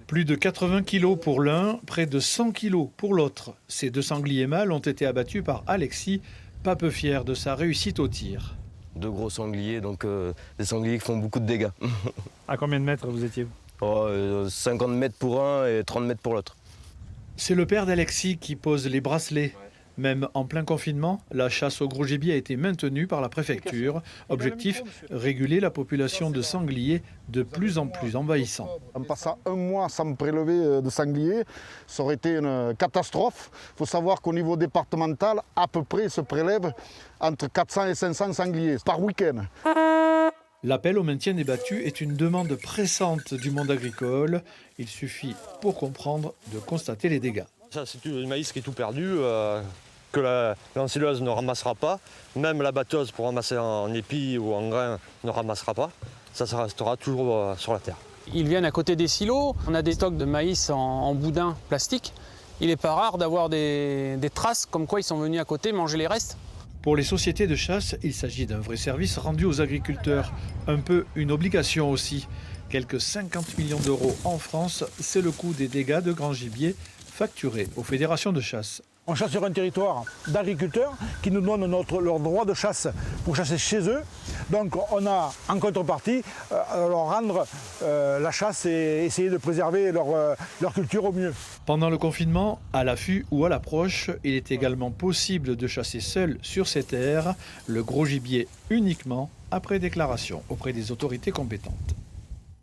Plus de 80 kilos pour l'un, près de 100 kilos pour l'autre. Ces deux sangliers mâles ont été abattus par Alexis, pas peu fier de sa réussite au tir. Deux gros sangliers, donc des sangliers qui font beaucoup de dégâts. À combien de mètres vous étiez? 50 mètres pour un et 30 mètres pour l'autre. C'est le père d'Alexis qui pose les bracelets. Même en plein confinement, la chasse au gros gibier a été maintenue par la préfecture. Objectif, réguler la population de sangliers de plus en plus envahissants. En passant un mois sans prélever de sangliers, ça aurait été une catastrophe. Il faut savoir qu'au niveau départemental, à peu près, se prélève entre 400 et 500 sangliers par week-end. L'appel au maintien des battus est une demande pressante du monde agricole. Il suffit, pour comprendre, de constater les dégâts. Ça, c'est du maïs qui est tout perdu, que l'ensileuse ne ramassera pas. Même la batteuse pour ramasser en épis ou en grains ne ramassera pas. Ça restera toujours sur la terre. Ils viennent à côté des silos. On a des stocks de maïs en boudin plastique. Il n'est pas rare d'avoir des traces comme quoi ils sont venus à côté manger les restes. Pour les sociétés de chasse, il s'agit d'un vrai service rendu aux agriculteurs. Un peu une obligation aussi. Quelques 50 millions d'euros en France, c'est le coût des dégâts de grand gibier facturés aux fédérations de chasse. On chasse sur un territoire d'agriculteurs qui nous donnent leur droit de chasse pour chasser chez eux. Donc on a en contrepartie leur rendre la chasse et essayer de préserver leur culture au mieux. Pendant le confinement, à l'affût ou à l'approche, il est également possible de chasser seul sur ces terres, le gros gibier uniquement après déclaration auprès des autorités compétentes.